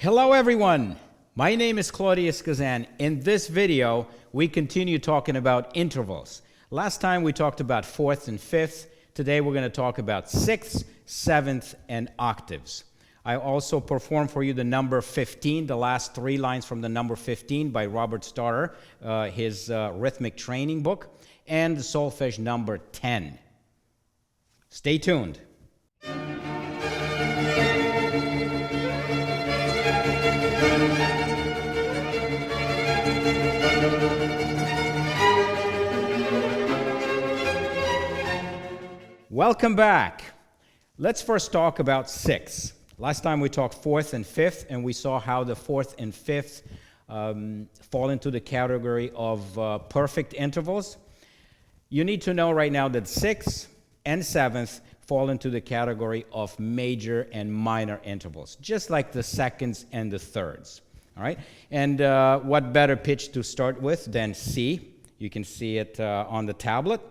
Hello everyone, my name is Claudius Kazan. In this video, we continue talking about intervals. Last time we talked about fourths and fifths. Today we're going to talk about sixths, sevenths, and octaves. I also performed for you the number 15, the last three lines from the number 15 by Robert Starter, his rhythmic training book, and the Solfege number 10. Stay tuned. Welcome back. Let's first talk about sixths. Last time we talked fourth and fifth, and we saw how the fourth and fifth fall into the category of perfect intervals. You need to know right now that sixths and sevenths fall into the category of major and minor intervals, just like the seconds and the thirds. All right? And what better pitch to start with than C? You can see it on the tablet.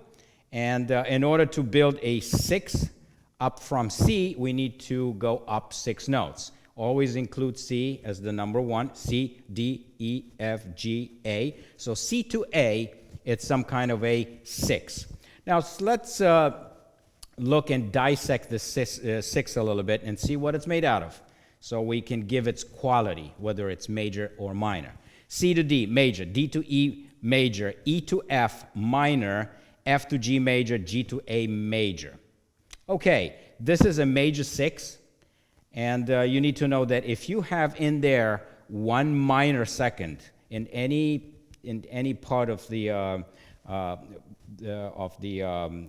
And in order to build a sixth up from C, we need to go up 6 notes. Always include C as the number 1, C, D, E, F, G, A. So C to A, it's some kind of a 6. Now let's look and dissect the six a little bit and see what it's made out of, so we can give its quality, whether it's major or minor. C to D, major. D to E, major. E to F, minor. F to G major, G to A major. Okay, this is a major 6, and you need to know that if you have in there one minor second in any part of the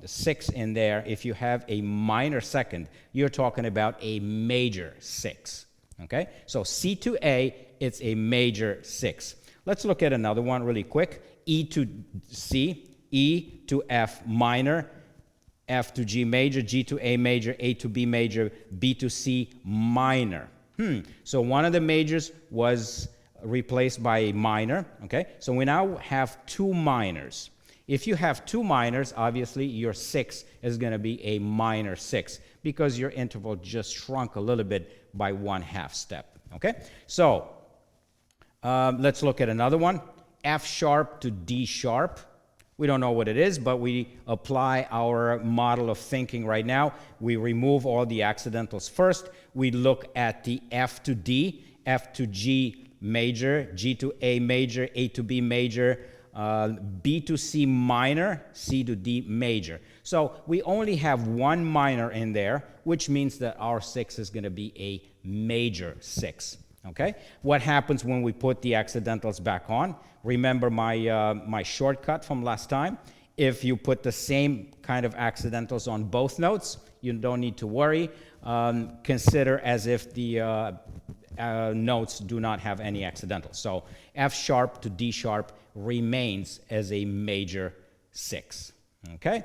6 in there, if you have a minor second, you're talking about a major 6. Okay, so C to A, it's a major 6. Let's look at another one really quick. E to C. E to F minor, F to G major, G to A major, A to B major, B to C minor. So one of the majors was replaced by a minor, okay? So we now have 2 minors. If you have 2 minors, obviously your 6 is going to be a minor 6 because your interval just shrunk a little bit by 1/2 step, okay? So let's look at another one. F sharp to D sharp. We don't know what it is, but we apply our model of thinking right now. We remove all the accidentals first. We look at the F to D, F to G major, G to A major, A to B major, B to C minor, C to D major. So we only have 1 minor in there, which means that our 6 is going to be a major 6. Okay? What happens when we put the accidentals back on? Remember my shortcut from last time? If you put the same kind of accidentals on both notes, you don't need to worry. Consider as if the notes do not have any accidentals. So F sharp to D sharp remains as a major 6. Okay?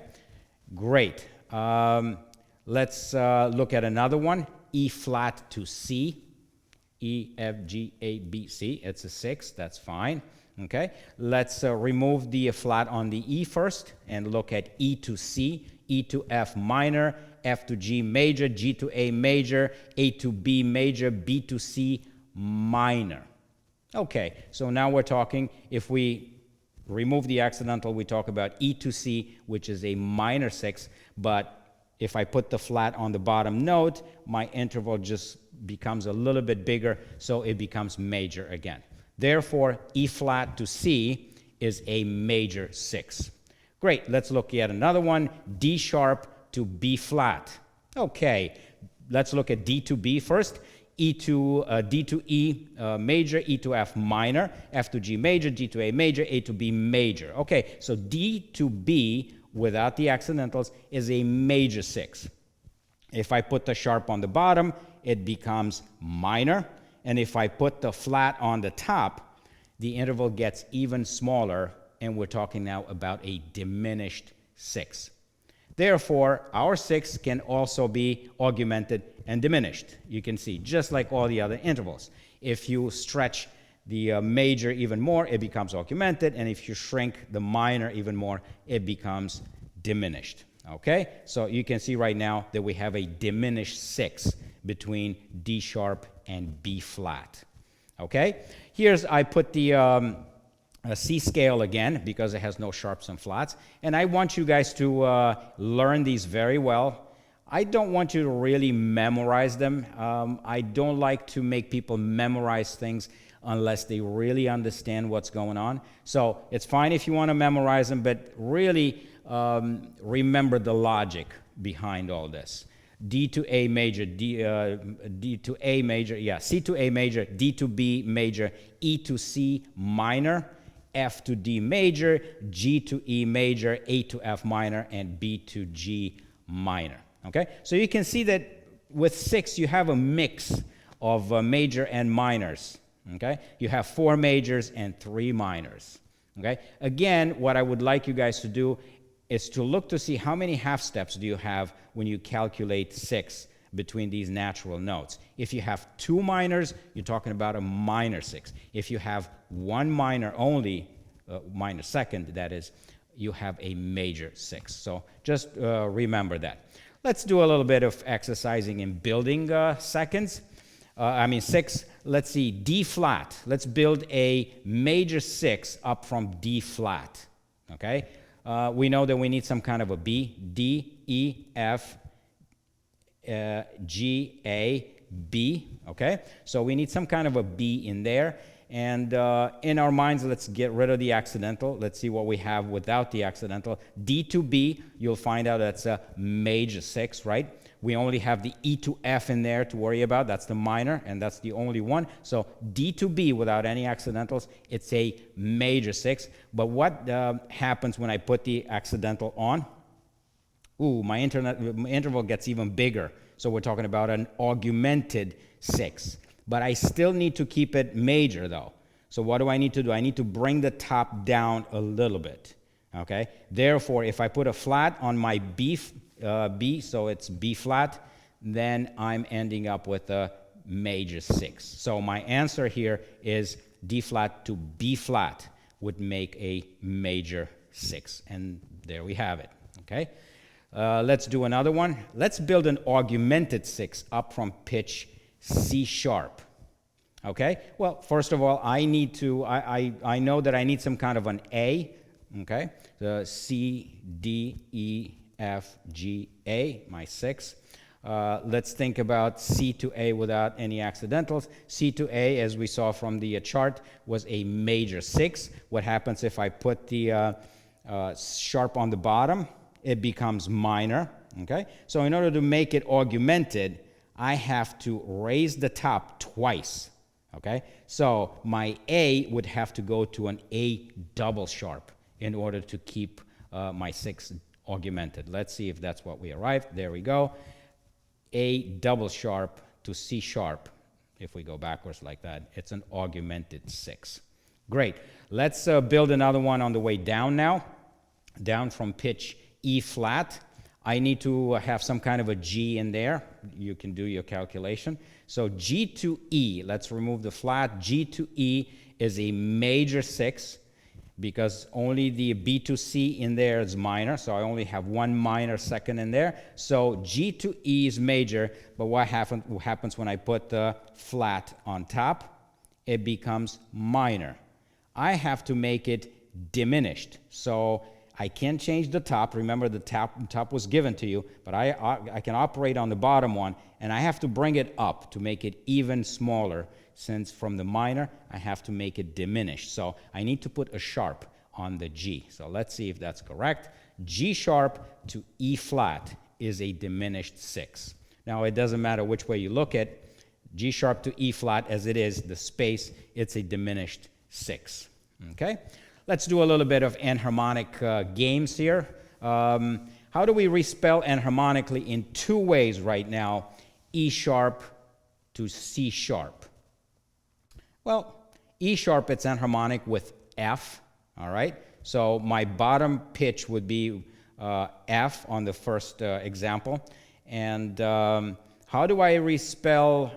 Great. Let's look at another one. E flat to C. E, F, G, A, B, C. It's a 6. That's fine. Okay. Let's remove the flat on the E first and look at E to C, E to F minor, F to G major, G to A major, A to B major, B to C minor. Okay. So now we're talking, if we remove the accidental, we talk about E to C, which is a minor 6. But if I put the flat on the bottom note, my interval just becomes a little bit bigger, so it becomes major again. Therefore, E flat to C is a major 6. Great, let's look at another one, D sharp to B flat. Okay, let's look at D to B first. D to E major, E to F minor, F to G major, G to A major, A to B major. Okay, so D to B without the accidentals is a major 6. If I put the sharp on the bottom, it becomes minor. And if I put the flat on the top, the interval gets even smaller, and we're talking now about a diminished 6. Therefore, our 6 can also be augmented and diminished. You can see, just like all the other intervals. If you stretch the major even more, it becomes augmented, and if you shrink the minor even more, it becomes diminished. Okay? So you can see right now that we have a diminished 6 between D sharp and B flat. Okay? I put the C scale again because it has no sharps and flats. And I want you guys to learn these very well. I don't want you to really memorize them. I don't like to make people memorize things unless they really understand what's going on. So it's fine if you want to memorize them, but really remember the logic behind all this. D to A major, D to A major, yeah, C to A major, D to B major, E to C minor, F to D major, G to E major, A to F minor, and B to G minor. Okay, so you can see that with 6 you have a mix of major and minors. Okay, you have 4 majors and 3 minors. Okay, again, what I would like you guys to do is to look to see how many half steps do you have when you calculate 6 between these natural notes. If you have 2 minors, you're talking about a minor 6. If you have 1 minor only, minor second, that is, you have a major 6. So just remember that. Let's do a little bit of exercising in building seconds. 6. Let's see, D flat. Let's build a major 6 up from D flat. Okay? We know that we need some kind of a B. D, E, F, G, A, B. Okay? So we need some kind of a B in there. And in our minds, let's get rid of the accidental. Let's see what we have without the accidental. D to B, you'll find out that's a major 6, right? We only have the E to F in there to worry about. That's the minor, and that's the only one. So D to B without any accidentals, it's a major 6. But what happens when I put the accidental on? Ooh, my interval gets even bigger. So we're talking about an augmented 6. But I still need to keep it major, though. So what do I need to do? I need to bring the top down a little bit. Okay? Therefore, if I put a flat on my B, so it's B flat, then I'm ending up with a major 6. So my answer here is D flat to B flat would make a major 6. And there we have it. Okay? Let's do another one. Let's build an augmented 6 up from pitch C sharp. Okay? Well, first of all, I need to, I know that I need some kind of an A. Okay? The C, D, E, F, G, A, my 6. Let's think about C to A without any accidentals. C to A, as we saw from the chart, was a major 6. What happens if I put the sharp on the bottom? It becomes minor. Okay? So in order to make it augmented, I have to raise the top twice. Okay? So my A would have to go to an A double sharp in order to keep my 6 augmented. Let's see if that's what we arrived. There we go. A double sharp to C sharp. If we go backwards like that, it's an augmented 6. Great. Let's build another one on the way down now. Down from pitch E flat. I need to have some kind of a G in there. You can do your calculation. So G to E, let's remove the flat. G to E is a major 6 because only the B to C in there is minor. So I only have 1 minor second in there. So G to E is major, but what happens when I put the flat on top? It becomes minor. I have to make it diminished. So I can't change the top. Remember, the top was given to you, but I can operate on the bottom one, and I have to bring it up to make it even smaller, since from the minor, I have to make it diminished. So I need to put a sharp on the G. So let's see if that's correct. G sharp to E flat is a diminished 6. Now, it doesn't matter which way you look at G sharp to E flat as it is, the space, it's a diminished 6. Okay? Let's do a little bit of enharmonic games here. How do we respell enharmonically in 2 ways right now? E sharp to C sharp. Well, E sharp, it's enharmonic with F, all right? So my bottom pitch would be F on the first example. And how do I respell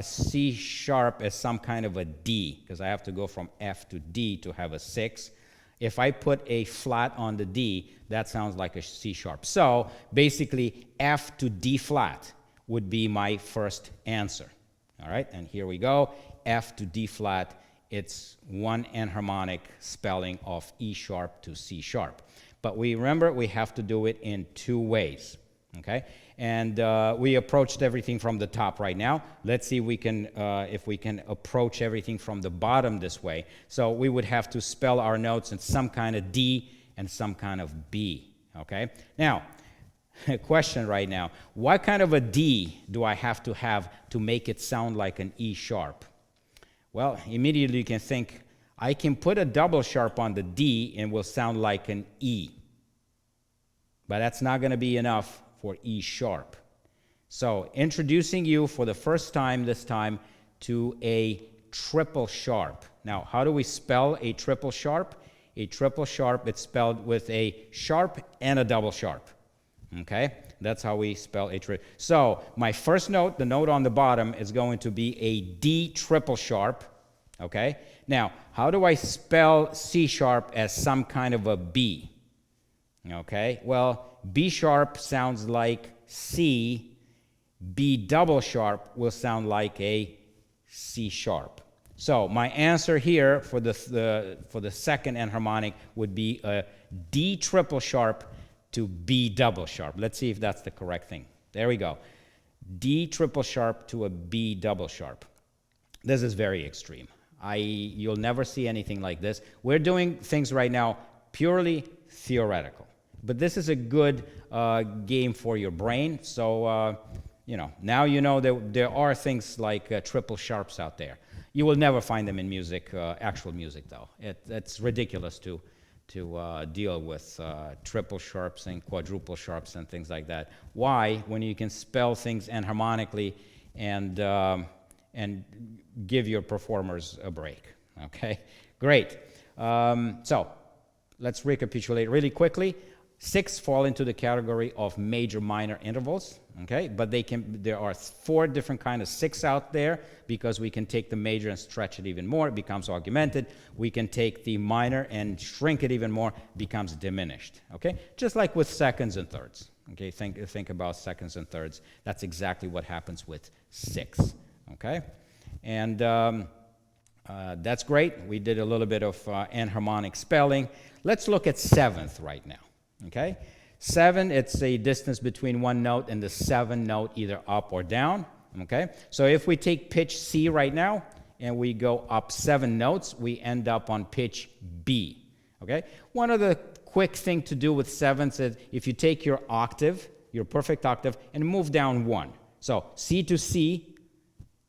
C sharp as some kind of a D? Because I have to go from F to D to have a 6. If I put a flat on the D, that sounds like a C sharp. So basically, F to D flat would be my first answer. All right, and here we go. F to D flat. It's one enharmonic spelling of E sharp to C sharp. But we remember we have to do it in two ways. Okay, and we approached everything from the top right now. Let's see if we can approach everything from the bottom this way. So we would have to spell our notes in some kind of D and some kind of B. Okay, now a question right now: what kind of a D do I have to make it sound like an E sharp? Well, immediately you can think, I can put a double sharp on the D and it will sound like an E. But that's not going to be enough for E sharp. So introducing you for the first time this time to a triple sharp. Now, how do we spell a triple sharp? A triple sharp, it's spelled with a sharp and a double sharp. Okay? That's how we spell a triple. So my first note, the note on the bottom, is going to be a D triple sharp. Okay? Now, how do I spell C sharp as some kind of a B? Okay? Well, B sharp sounds like C. B double sharp will sound like a C sharp. So my answer here for the second enharmonic would be a D triple sharp to B double sharp. Let's see if that's the correct thing. There we go. D triple sharp to a B double sharp. This is very extreme. You'll never see anything like this. We're doing things right now purely theoretical. But this is a good game for your brain. So, now you know that there are things like triple sharps out there. You will never find them in music, actual music, though. It's ridiculous to deal with triple sharps and quadruple sharps and things like that. Why? When you can spell things enharmonically and give your performers a break. Okay, great. So let's recapitulate really quickly. 6 fall into the category of major-minor intervals, okay? But there are 4 different kind of 6 out there because we can take the major and stretch it even more, it becomes augmented. We can take the minor and shrink it even more, it becomes diminished, okay? Just like with seconds and thirds, okay? Think about seconds and thirds. That's exactly what happens with 6, okay? And that's great. We did a little bit of enharmonic spelling. Let's look at 7th right now. Okay, 7, it's a distance between one note and the 7 note, either up or down. Okay, so if we take pitch C right now and we go up 7 notes, we end up on pitch B. Okay, one of the quick thing to do with 7ths is if you take your octave, your perfect octave, and move down 1. So C to C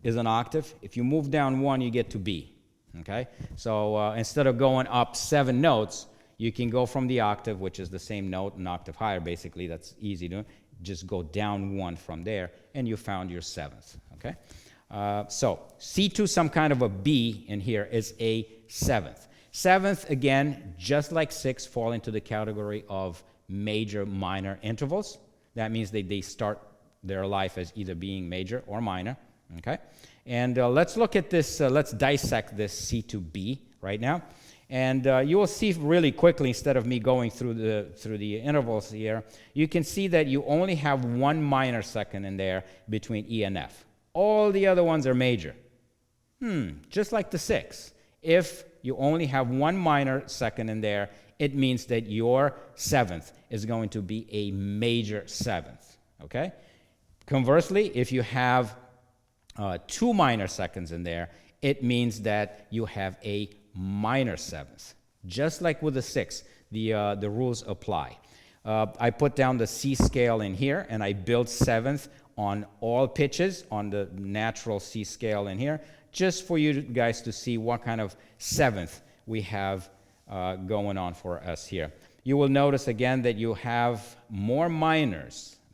is an octave. If you move down 1, you get to B. Okay, so instead of going up 7 notes, you can go from the octave, which is the same note, an octave higher, basically. That's easy to just go down 1 from there, and you found your 7th, okay? So C to some kind of a B in here is a 7th. 7th, again, just like 6, fall into the category of major-minor intervals. That means they start their life as either being major or minor, okay? And let's look at this, let's dissect this C to B right now. And you will see really quickly, instead of me going through the intervals here, you can see that you only have 1 minor second in there between E and F. All the other ones are major. Just like the 6. If you only have 1 minor second in there, it means that your 7th is going to be a major 7th. Okay? Conversely, if you have 2 minor seconds in there, it means that you have a minor 7th. Just like with the 6, the rules apply. I put down the C scale in here, and I built 7th on all pitches on the natural C scale in here, just for you guys to see what kind of 7th we have going on for us here. You will notice again that you have more minor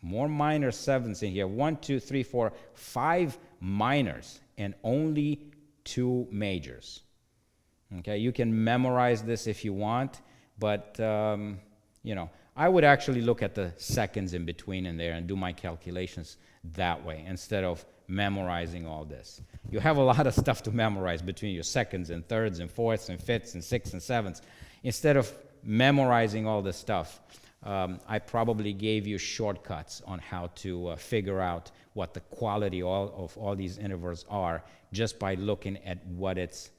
7ths in here. 1, 2, 3, 4, 5 minors, and only 2 majors. Okay, you can memorize this if you want, but I would actually look at the seconds in between in there and do my calculations that way instead of memorizing all this. You have a lot of stuff to memorize between your seconds and thirds and fourths and fifths and sixths and sevenths. Instead of memorizing all this stuff, I probably gave you shortcuts on how to figure out what the quality of all these intervals are just by looking at what it's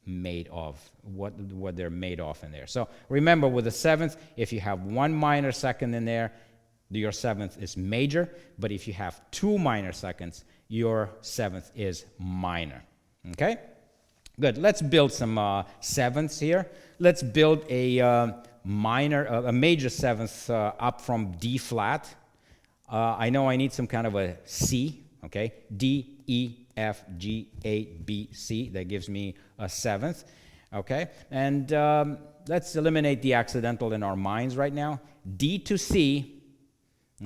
made of, what they're made of in there. So remember, with the seventh, if you have one minor second in there, your seventh is major. But if you have two minor seconds, your seventh is minor. Okay? Good. Let's build some sevenths here. Let's build a major seventh up from D flat. I know I need some kind of a C. Okay? D, E, F, G, A, B, C. That gives me a seventh. Okay? And let's eliminate the accidental in our minds right now. D to C,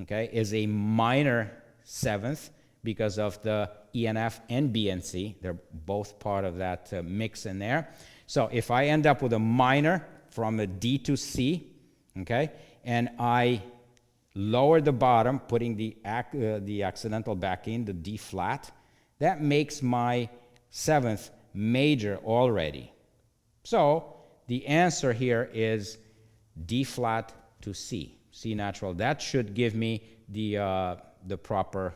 okay, is a minor seventh because of the E and F and B and C. They're both part of that mix in there. So if I end up with a minor from a D to C, okay, and I lower the bottom, putting the accidental back in, the D flat, that makes my seventh major already. So the answer here is D flat to C, C natural. That should give me the proper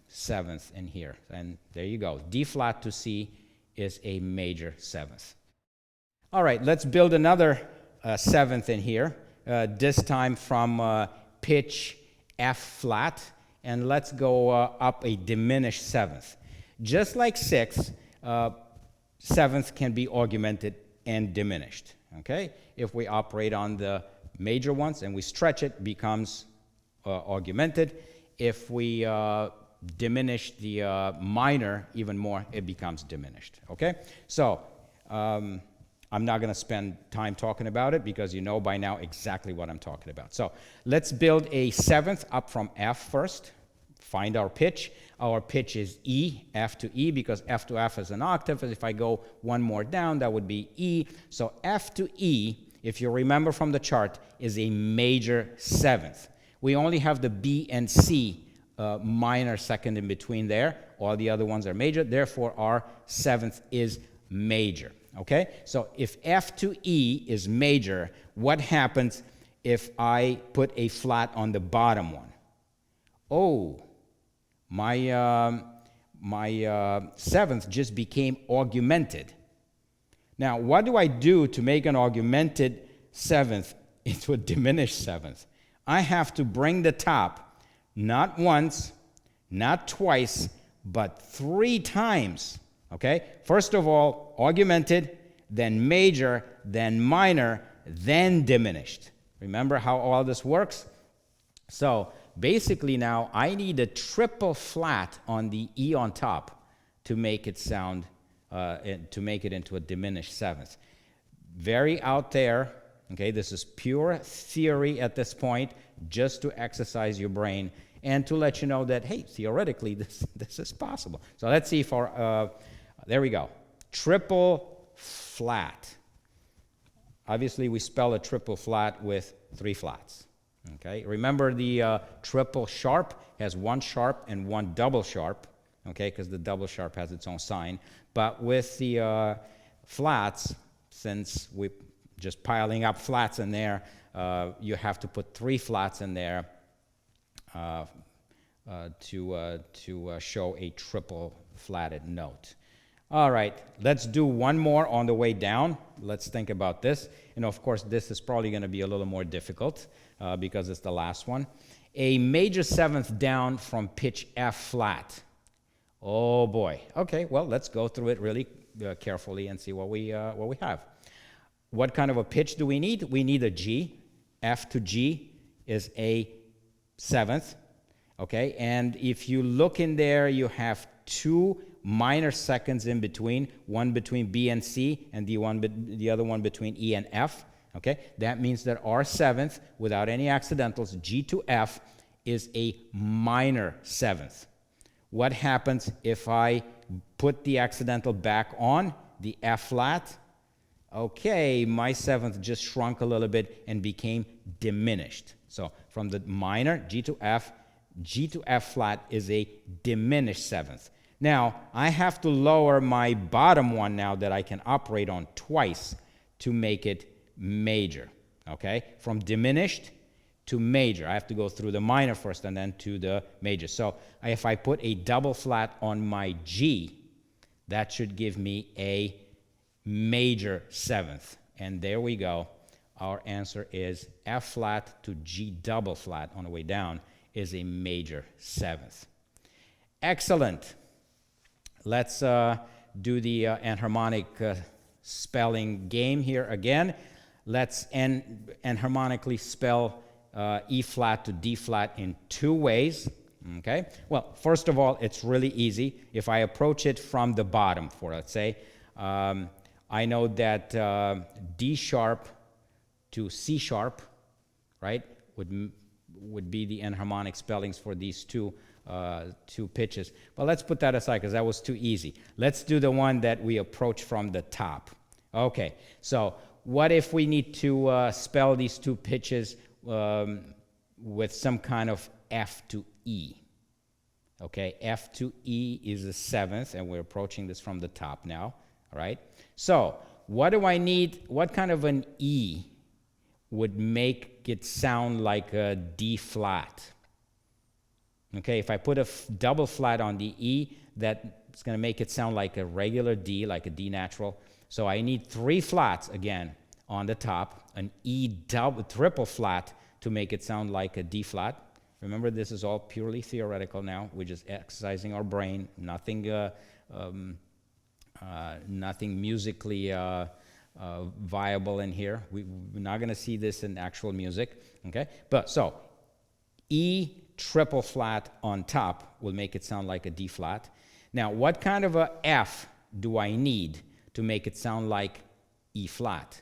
seventh in here. And there you go. D flat to C is a major seventh. All right, let's build another seventh in here, this time from pitch F flat, and let's go up a diminished seventh. Just like sixth, seventh can be augmented and diminished. Okay? If we operate on the major ones and we stretch it, becomes augmented. If we diminish the minor even more, it becomes diminished. Okay? So I'm not going to spend time talking about it because you know by now exactly what I'm talking about. So let's build a seventh up from F first. Find our pitch. Our pitch is E, F to E, because F to F is an octave. If I go one more down, that would be E. So F to E, if you remember from the chart, is a major seventh. We only have the B and C minor second in between there. All the other ones are major. Therefore, our seventh is major. Okay? So if F to E is major, what happens if I put a flat on the bottom one? Oh, my seventh just became augmented. Now, what do I do to make an augmented seventh into a diminished seventh? I have to bring the top not once, not twice, but 3 times. Okay? First of all, augmented, then major, then minor, then diminished. Remember how all this works? So basically now I need a triple flat on the E on top to make it sound, to make it into a diminished seventh. Very out there. Okay, this is pure theory at this point, just to exercise your brain and to let you know that, hey, theoretically, this is possible. So let's see for, there we go. Triple flat. Obviously, we spell a triple flat with 3 flats. Okay, remember the triple sharp has 1 sharp and 1 double sharp, okay, because the double sharp has its own sign. But with the flats, since we're just piling up flats in there, you have to put 3 flats in there to show a triple flatted note. All right, let's do one more on the way down. Let's think about this. And of course, this is probably going to be a little more difficult because it's the last one. A major seventh down from pitch F flat. Oh boy. Okay, well, let's go through it really carefully and see what we have. What kind of a pitch do we need? We need a G. F to G is a seventh. Okay, and if you look in there, you have 2 minor seconds in between, one between B and C, and the other one between E and F. Okay, that means that our seventh, without any accidentals, G to F, is a minor seventh. What happens if I put the accidental back on the F flat? Okay, my seventh just shrunk a little bit and became diminished. So from the minor, G to F flat is a diminished seventh. Now, I have to lower my bottom one now that I can operate on twice to make it major. okay? From diminished to major. I have to go through the minor first and then to the major. So if I put a double flat on my G, that should give me a major seventh. And there we go. Our answer is F flat to G double flat on the way down is a major seventh. Excellent. Let's do the enharmonic spelling game here again. Let's enharmonically spell E flat to D flat in two ways. Okay? Well, first of all, it's really easy. If I approach it from the bottom, for let's say, I know that D sharp to C sharp, right, would be the enharmonic spellings for these two pitches. But let's put that aside because that was too easy. Let's do the one that we approach from the top. Okay, so what if we need to spell these two pitches with some kind of F to E? Okay, F to E is a seventh, and we're approaching this from the top now, all right? So what do I need? What kind of an E would make it sound like a D flat? Okay, if I put a double flat on the E, that's going to make it sound like a regular D, like a D natural. So I need three flats again on the top, an E triple flat to make it sound like a D flat. Remember, this is all purely theoretical now. We're just exercising our brain, nothing musically viable in here. We're not going to see this in actual music, okay? But so E triple flat on top will make it sound like a D flat. Now, what kind of a F do I need to make it sound like E flat?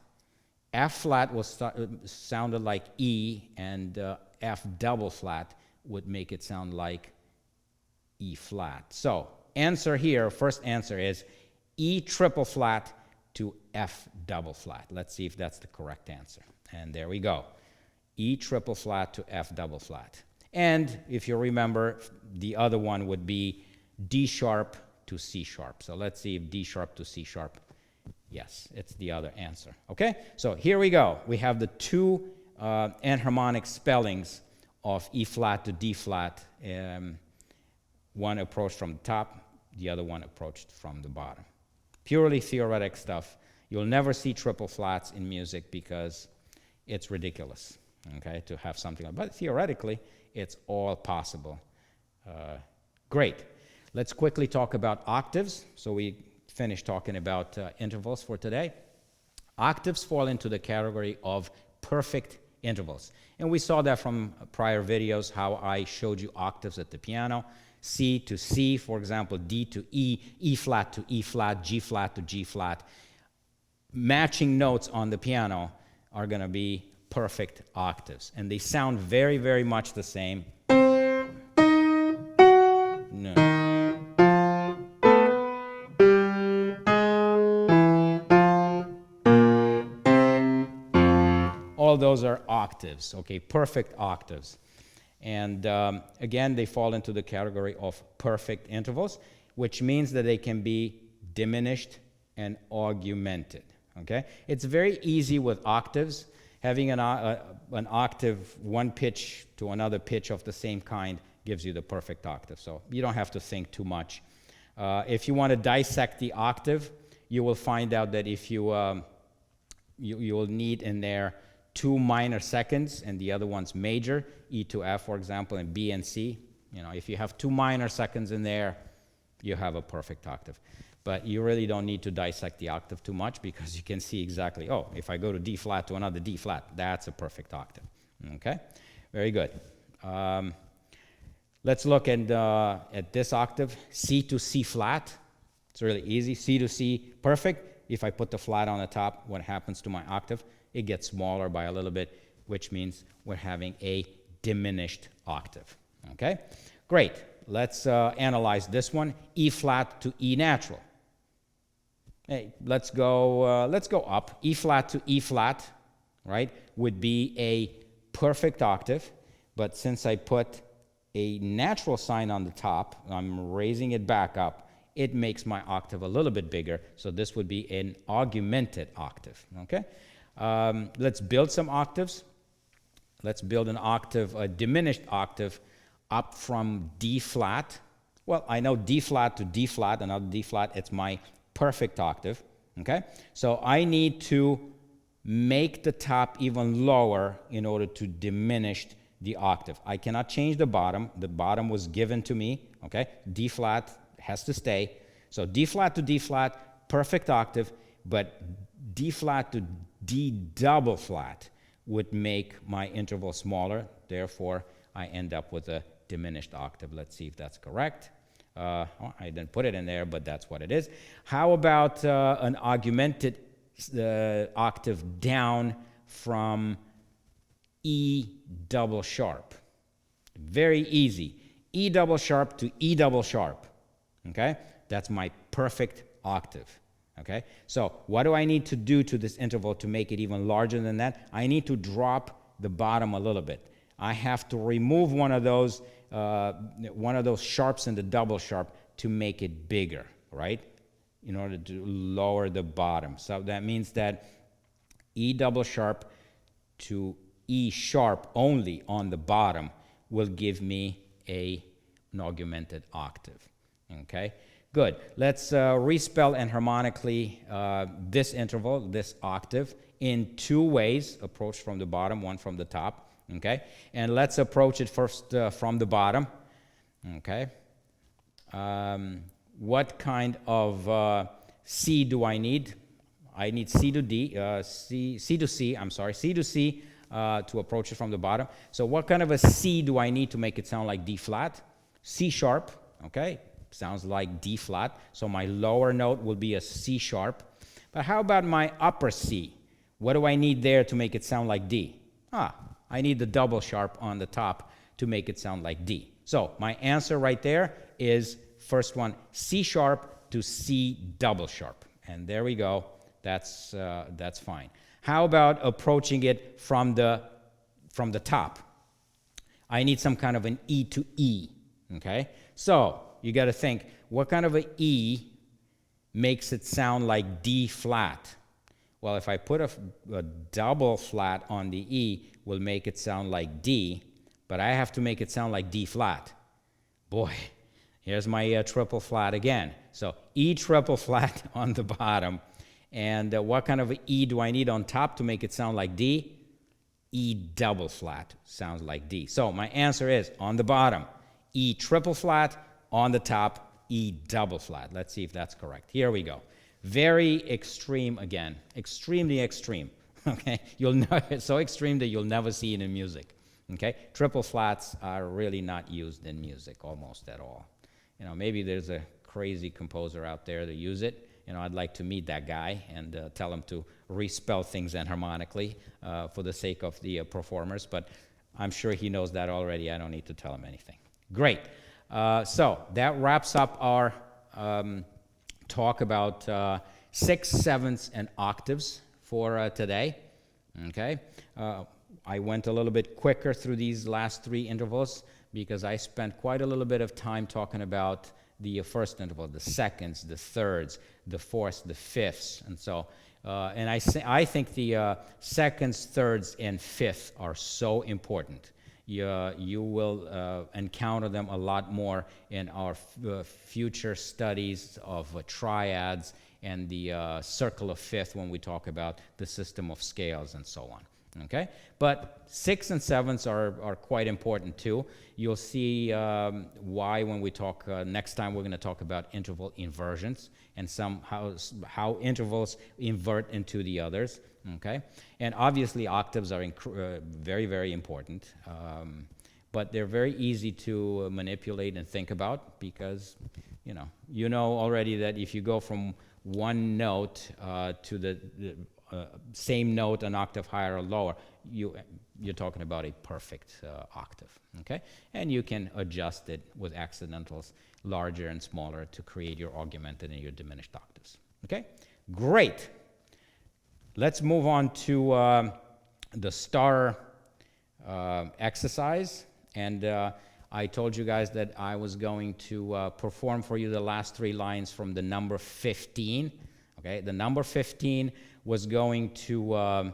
F flat was sounded like E, and F double flat would make it sound like E flat. So answer here, first answer is E triple flat to F double flat. Let's see if that's the correct answer. And there we go. E triple flat to F double flat. And if you remember, the other one would be D sharp to C sharp. So let's see if D sharp to C sharp. Yes, it's the other answer. Okay? So here we go. We have the two enharmonic spellings of E flat to D flat. One approached from the top, the other one approached from the bottom. Purely theoretic stuff. You'll never see triple flats in music because it's ridiculous, okay, to have something like that. But theoretically, it's all possible. Great. Let's quickly talk about octaves. So we finished talking about intervals for today. Octaves fall into the category of perfect intervals. And we saw that from prior videos, how I showed you octaves at the piano. C to C, for example, D to E, E flat to E flat, G flat to G flat. Matching notes on the piano are going to be perfect octaves. And they sound very, very much the same. No. All those are octaves, okay, perfect octaves. And again, they fall into the category of perfect intervals, which means that they can be diminished and augmented, okay? It's very easy with octaves. Having an octave, one pitch to another pitch of the same kind gives you the perfect octave. So you don't have to think too much. If you want to dissect the octave, you will find out that if you will need in there two minor seconds and the other one's major, E to F, for example, and B and C. You know, if you have two minor seconds in there, you have a perfect octave. But you really don't need to dissect the octave too much because you can see exactly, oh, if I go to D flat to another D flat, that's a perfect octave. Okay? Very good. Let's look at this octave, C to C flat. It's really easy. C to C, perfect. If I put the flat on the top, what happens to my octave? It gets smaller by a little bit, which means we're having a diminished octave. Okay? Great. Let's analyze this one. E flat to E natural. Hey, let's go up. E flat to E flat, right, would be a perfect octave. But since I put a natural sign on the top, I'm raising it back up, it makes my octave a little bit bigger. So this would be an augmented octave. Okay? Let's build some octaves. Let's build an octave, a diminished octave, up from D flat. Well, I know D flat to D flat, another D flat, it's my perfect octave, okay? So I need to make the top even lower in order to diminish the octave. I cannot change the bottom. The bottom was given to me, okay? D flat has to stay. So D flat to D flat, perfect octave, but D flat to D double flat would make my interval smaller. Therefore, I end up with a diminished octave. Let's see if that's correct. I didn't put it in there, but that's what it is. How about an augmented octave down from E double sharp? Very easy. E double sharp to E double sharp. Okay? That's my perfect octave. Okay? So what do I need to do to this interval to make it even larger than that? I need to drop the bottom a little bit. I have to remove one of those sharps in the double sharp to make it bigger, right? In order to lower the bottom. So that means that E double sharp to E sharp only on the bottom will give me an augmented octave. Okay? Good. Let's respell enharmonically this interval, this octave, in two ways. Approach from the bottom, one from the top. Okay? And let's approach it first from the bottom. Okay? What kind of C do I need? I need C to D, C to C, I'm sorry, C to C to approach it from the bottom. So what kind of a C do I need to make it sound like D flat? C sharp, okay? Sounds like D flat. So my lower note will be a C sharp. But how about my upper C? What do I need there to make it sound like D? I need the double sharp on the top to make it sound like D. So my answer right there is first one, C sharp to C double sharp. And there we go. That's fine. How about approaching it from the top? I need some kind of an E to E. Okay? So you got to think, what kind of an E makes it sound like D flat? Well, if I put a double flat on the E, will make it sound like D, but I have to make it sound like D flat. Boy, here's my triple flat again. So E triple flat on the bottom. And what kind of an E do I need on top to make it sound like D? E double flat sounds like D. So my answer is on the bottom, E triple flat, on the top, E double flat. Let's see if that's correct. Here we go. Very extreme again, extremely extreme. Okay, it's so extreme that you'll never see it in music. Okay, triple flats are really not used in music almost at all. You know, maybe there's a crazy composer out there that use it. You know, I'd like to meet that guy and tell him to respell things enharmonically for the sake of the performers. But I'm sure he knows that already. I don't need to tell him anything. Great. So that wraps up our talk about sixths, sevenths, and octaves for today. Okay. I went a little bit quicker through these last three intervals because I spent quite a little bit of time talking about the first interval, the seconds, the thirds, the fourths, the fifths, and so. And I think the seconds, thirds, and fifths are so important. You will encounter them a lot more in our future studies of triads and the circle of fifth when we talk about the system of scales and so on. Okay? But sixths and sevenths are quite important too. You'll see why when we talk, next time we're going to talk about interval inversions and how intervals invert into the others. Okay? And obviously octaves are very, very important. But they're very easy to manipulate and think about because, you know already that if you go from one note to the same note an octave higher or lower, you're talking about a perfect octave, okay? And you can adjust it with accidentals, larger and smaller, to create your augmented and your diminished octaves, okay? Great. Let's move on to the star exercise. And I told you guys that I was going to perform for you the last three lines from the number 15. Okay, the number 15 was going to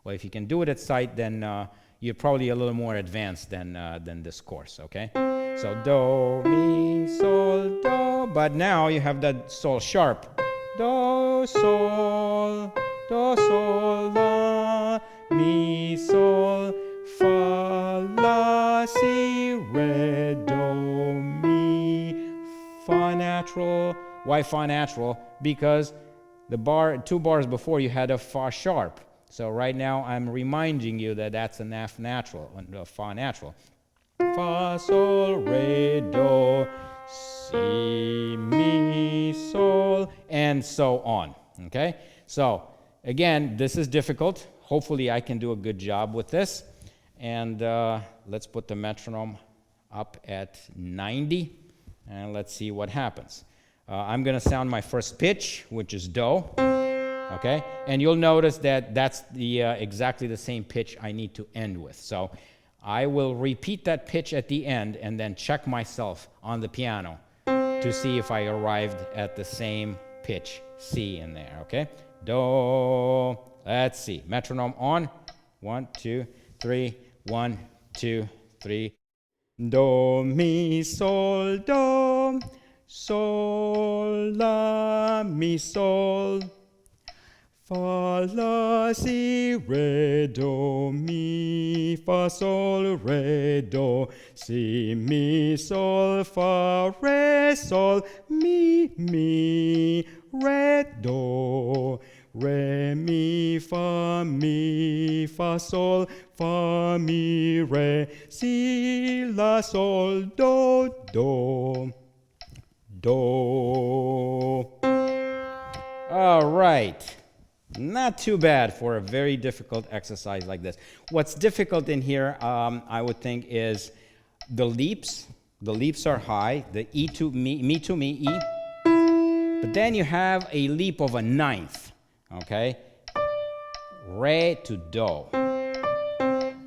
Well, if you can do it at sight, then you're probably a little more advanced than this course, okay? So do, mi, sol, do, but now you have that sol sharp. Do, sol, la, mi, sol, fa, la, si, re, do, mi, fa natural. Why fa natural? Because the 2 bars before you had a fa sharp. So right now I'm reminding you that that's an F natural, a fa natural. Fa, sol, re, do, si, mi, sol, and so on. Okay? So again, this is difficult. Hopefully I can do a good job with this. And let's put the metronome up at 90, and let's see what happens. I'm going to sound my first pitch, which is do. Okay? And you'll notice that that's the exactly the same pitch I need to end with. So I will repeat that pitch at the end and then check myself on the piano to see if I arrived at the same pitch C in there. Okay? Do. Let's see. Metronome on. 1, 2, 3. 1, 2, 3. Do, mi, sol, do. Sol, la, mi, sol. Fa, la, si, re, do, mi, fa, sol, re, do, si, mi, sol, fa, re, sol, mi, re, do, re, mi, fa, sol, fa, mi, re, si, la, sol, do, do, do. All right. Not too bad for a very difficult exercise like this. What's difficult in here, I would think, is the leaps. The leaps are high. The E to me to me, E. But then you have a leap of a ninth, okay? Re to do.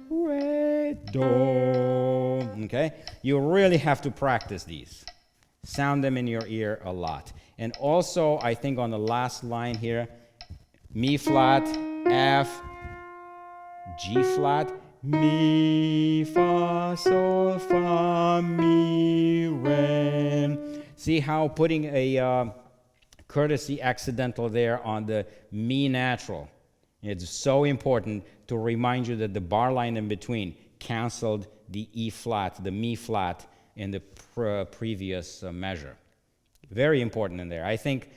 Re, do, okay? You really have to practice these. Sound them in your ear a lot. And also, I think on the last line here, Mi flat, F, G flat, Mi, Fa, Sol, Fa, Mi, Re. See how putting a courtesy accidental there on the Mi natural. It's so important to remind you that the bar line in between canceled the E flat, the Mi flat in the previous measure. Very important in there. I think,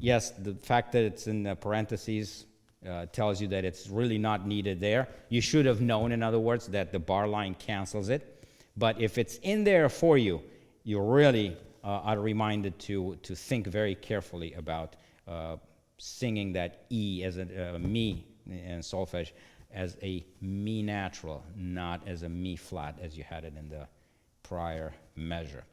yes, the fact that it's in the parentheses tells you that it's really not needed there. You should have known, in other words, that the bar line cancels it. But if it's in there for you, you really are reminded to think very carefully about singing that E as a Mi in solfege as a Mi natural, not as a Mi flat as you had it in the prior measure.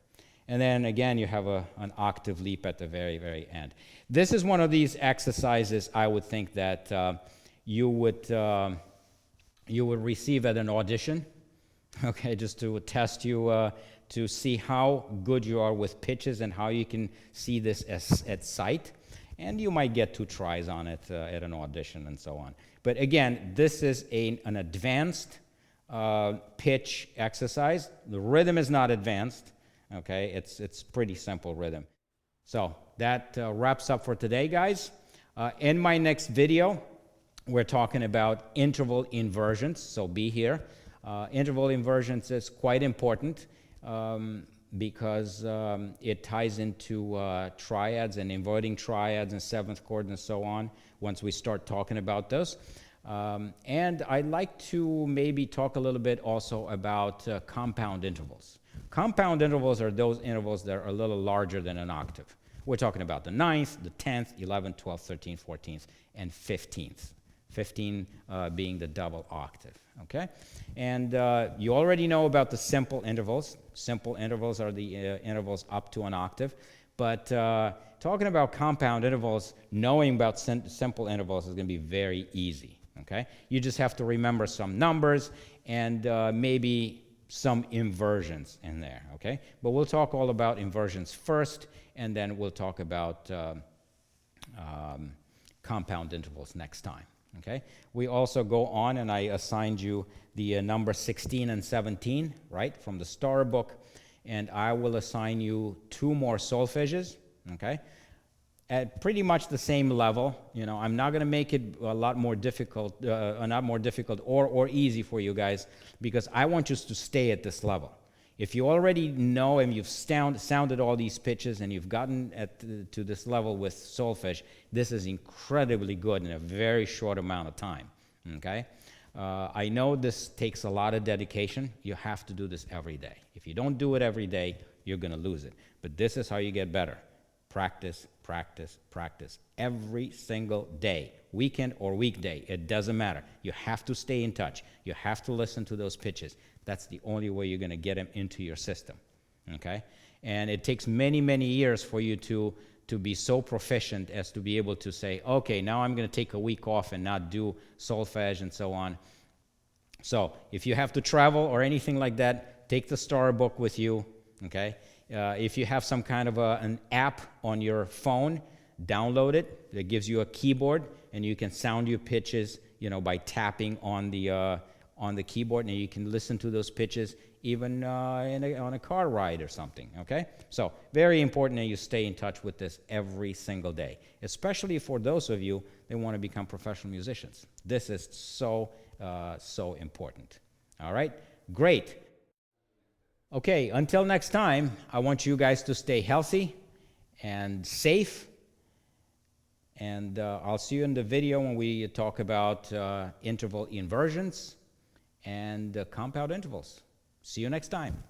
And then again, you have an octave leap at the very, very end. This is one of these exercises I would think that you would receive at an audition, okay, just to test you to see how good you are with pitches and how you can see this at sight. And you might get 2 tries on it at an audition and so on. But again, this is an advanced pitch exercise. The rhythm is not advanced. Okay, it's pretty simple rhythm. So that wraps up for today, guys. In my next video, we're talking about interval inversions, so be here. Interval inversions is quite important because it ties into triads and inverting triads and 7th chord and so on once we start talking about those. And I'd like to maybe talk a little bit also about compound intervals. Compound intervals are those intervals that are a little larger than an octave. We're talking about the 9th, the 10th, 11th, 12th, 13th, 14th, and 15th. 15 being the double octave, okay? And you already know about the simple intervals. Simple intervals are the intervals up to an octave. But talking about compound intervals, knowing about simple intervals is going to be very easy, okay? You just have to remember some numbers and maybe some inversions in there, okay? But we'll talk all about inversions first, and then we'll talk about compound intervals next time, Okay. We also go on, and I assigned you the number 16 and 17, right, from the star book, and I will assign you 2 more solfeges, okay, at pretty much the same level. You know, I'm not going to make it a lot more difficult, or easy for you guys, because I want you to stay at this level. If you already know and you've sounded all these pitches and you've gotten to this level with solfege, this is incredibly good in a very short amount of time, okay? I know this takes a lot of dedication. You have to do this every day. If you don't do it every day, you're going to lose it. But this is how you get better. Practice, practice, practice. Every single day, weekend or weekday, it doesn't matter. You have to stay in touch. You have to listen to those pitches. That's the only way you're going to get them into your system, okay? And it takes many, many years for you to be so proficient as to be able to say, okay, now I'm going to take a week off and not do solfege and so on. So if you have to travel or anything like that, take the star book with you, okay? If you have some kind of an app on your phone, download it. It gives you a keyboard, and you can sound your pitches, you know, by tapping on the keyboard, and you can listen to those pitches even on a car ride or something, okay? So very important that you stay in touch with this every single day, especially for those of you that want to become professional musicians. This is so important. All right? Great. Okay, until next time, I want you guys to stay healthy and safe, and I'll see you in the video when we talk about interval inversions and compound intervals. See you next time.